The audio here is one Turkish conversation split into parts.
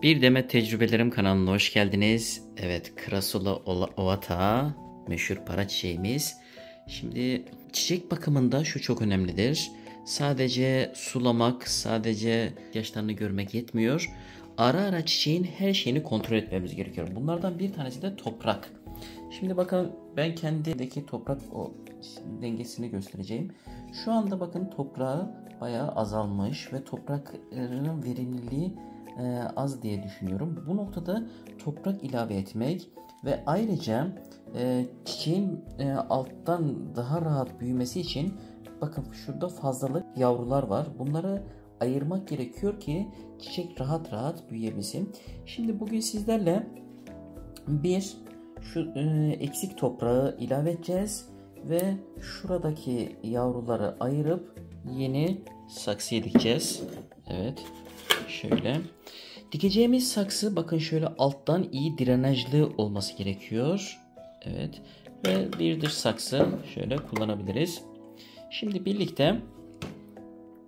Bir Demet Tecrübelerim kanalına hoş geldiniz. Evet, Krasula ovata meşhur para çiçeğimiz. Şimdi çiçek bakımında şu çok önemlidir. Sadece sulamak, sadece yaşlarını görmek yetmiyor. Ara ara çiçeğin her şeyini kontrol etmemiz gerekiyor. Bunlardan bir tanesi de toprak. Şimdi bakın, ben kendimdeki toprak dengesini göstereceğim. Şu anda bakın, toprağı bayağı azalmış ve toprakların verimliliği az diye düşünüyorum. Bu noktada toprak ilave etmek ve ayrıca çiçeğin alttan daha rahat büyümesi için bakın, şurada fazlalık yavrular var. Bunları ayırmak gerekiyor ki çiçek rahat rahat büyüyebilsin. Şimdi bugün sizlerle şu eksik toprağı ilave edeceğiz ve şuradaki yavruları ayırıp yeni saksıya dikeceğiz. Evet, şöyle. Dikeceğimiz saksı bakın şöyle alttan iyi drenajlı olması gerekiyor. Evet, ve bir dış saksı şöyle kullanabiliriz. Şimdi birlikte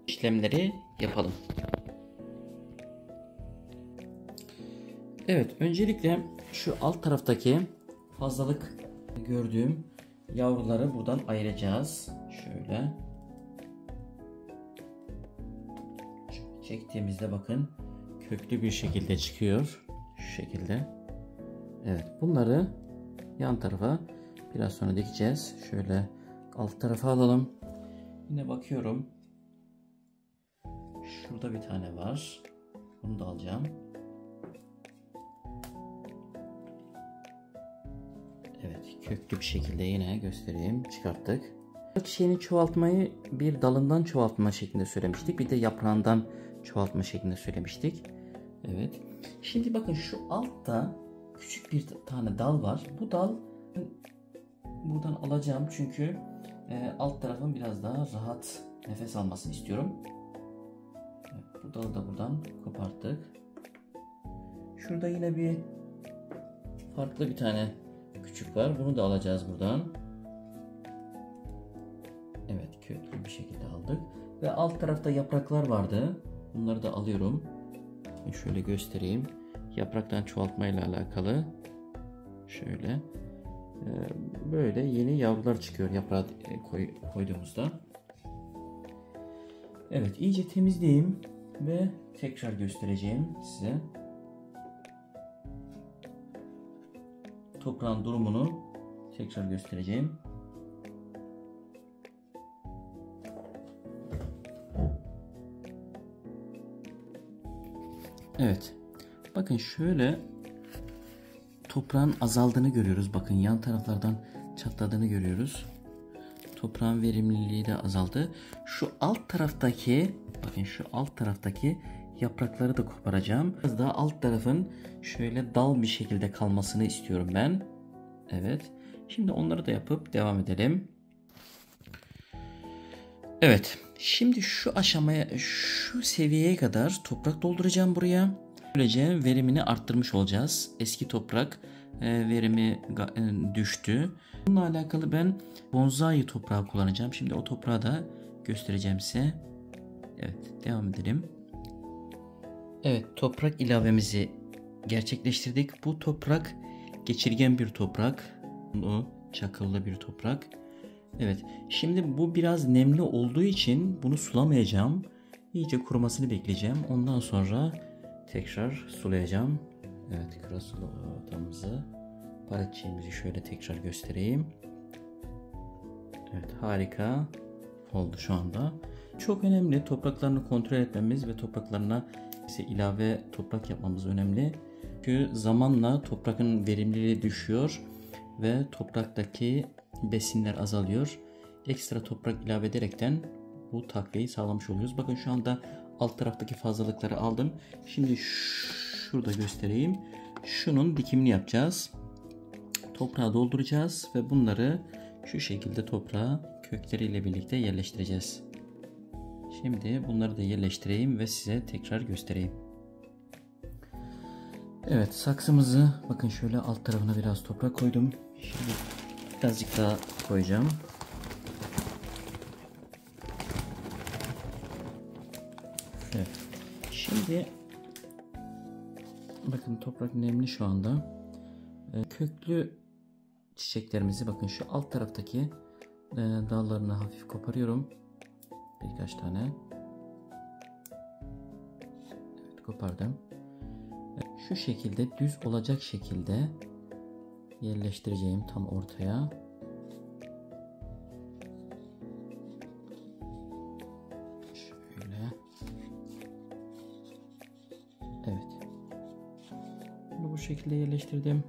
işlemleri yapalım. Evet, öncelikle şu alt taraftaki fazlalık gördüğüm yavruları buradan ayıracağız. Şöyle çektiğimizde bakın, köklü bir şekilde çıkıyor. Şu şekilde. Evet, bunları yan tarafa biraz sonra dikeceğiz. Şöyle alt tarafa alalım. Yine bakıyorum. Şurada bir tane var. Bunu da alacağım. Evet, köklü bir şekilde yine göstereyim. Çıkarttık. Çiçeğini çoğaltmayı bir dalından çoğaltma şeklinde söylemiştik. Bir de yaprağından çoğaltma şeklinde söylemiştik. Evet. Şimdi bakın, şu altta küçük bir tane dal var. Bu dal buradan alacağım çünkü alt tarafın biraz daha rahat nefes almasını istiyorum. Evet, bu dalı da buradan koparttık. Şurada yine bir farklı bir tane küçük var. Bunu da alacağız buradan. Evet, köklü bir şekilde aldık. Ve alt tarafta yapraklar vardı. Bunları da alıyorum. Şöyle göstereyim. Yapraktan çoğaltma ile alakalı. Şöyle. Böyle yeni yavrular çıkıyor yaprağı koyduğumuzda. Evet, iyice temizleyeyim ve tekrar göstereceğim size. Toprağın durumunu tekrar göstereceğim. Evet. Bakın şöyle toprağın azaldığını görüyoruz. Bakın yan taraflardan çatladığını görüyoruz. Toprağın verimliliği de azaldı. Şu alt taraftaki, bakın şu alt taraftaki yaprakları da koparacağım. Biraz daha alt tarafın şöyle dal bir şekilde kalmasını istiyorum ben. Evet. Şimdi onları da yapıp devam edelim. Evet. Şimdi şu aşamaya, şu seviyeye kadar toprak dolduracağım buraya. Böylece verimini arttırmış olacağız. Eski toprak verimi düştü. Bununla alakalı ben bonsai toprağı kullanacağım. Şimdi o toprağı da göstereceğim size. Evet, devam edelim. Evet, toprak ilavemizi gerçekleştirdik. Bu toprak geçirgen bir toprak. Bu çakıllı bir toprak. Evet, şimdi bu biraz nemli olduğu için bunu sulamayacağım. İyice kurumasını bekleyeceğim. Ondan sonra tekrar sulayacağım. Evet, krasula ovatamızı, para çiçeğimizi şöyle tekrar göstereyim. Evet, harika oldu şu anda. Çok önemli, topraklarını kontrol etmemiz ve topraklarına ilave toprak yapmamız önemli. Çünkü zamanla toprağın verimliliği düşüyor ve topraktaki besinler azalıyor. Ekstra toprak ilave ederekten bu takviyeyi sağlamış oluyoruz. Bakın şu anda alt taraftaki fazlalıkları aldım. Şimdi şurada göstereyim. Şunun dikimini yapacağız. Toprağa dolduracağız ve bunları şu şekilde toprağa kökleriyle birlikte yerleştireceğiz. Şimdi bunları da yerleştireyim ve size tekrar göstereyim. Evet, saksımızı bakın şöyle alt tarafına biraz toprak koydum. Şimdi birazcık daha koyacağım. Evet. Şimdi Bakın toprak nemli şu anda. Köklü çiçeklerimizi bakın şu alt taraftaki dallarını hafif koparıyorum. Birkaç tane. Evet, kopardım. Şu şekilde düz olacak şekilde yerleştireceğim tam ortaya. Şöyle. Evet. Bunu bu şekilde yerleştirdim.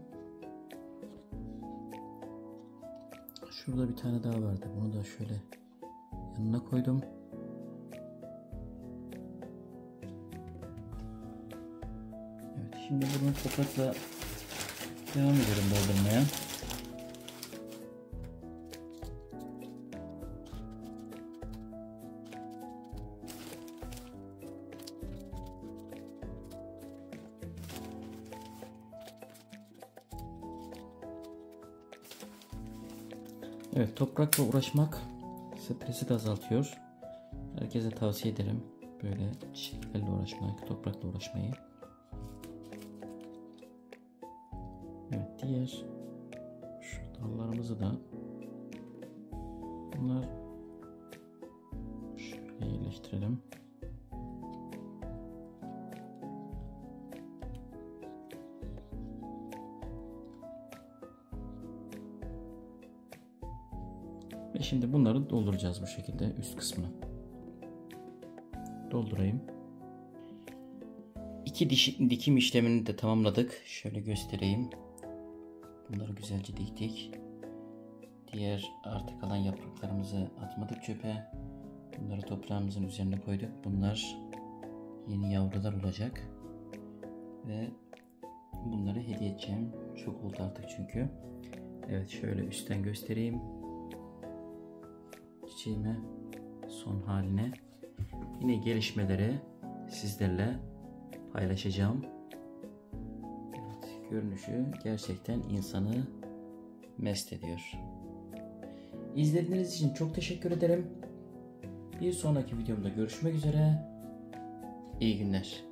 Şurada bir tane daha vardı. Bunu da şöyle yanına koydum. Evet, şimdi bunu toprakla devam ediyorum doldurmaya. Evet, toprakla uğraşmak stresi de azaltıyor. Herkese tavsiye ederim böyle çiçeklerle uğraşmak, toprakla uğraşmayı. Evet, diğer şu dallarımızı da bunlar şöyle yerleştirelim. Ve şimdi bunları dolduracağız bu şekilde üst kısmını. Doldurayım. İki dikim işlemini de tamamladık. Şöyle göstereyim. Bunları güzelce diktik. Diğer arta kalan yapraklarımızı atmadık çöpe. Bunları toprağımızın üzerine koyduk. Bunlar yeni yavrular olacak. Ve bunları hediye edeceğim. Çok oldu artık çünkü. Evet, şöyle üstten göstereyim. Çiçeğime son haline. Yine gelişmeleri sizlerle paylaşacağım. Evet, görünüşü gerçekten insanı mest ediyor. İzlediğiniz için çok teşekkür ederim. Bir sonraki videomda görüşmek üzere. İyi günler.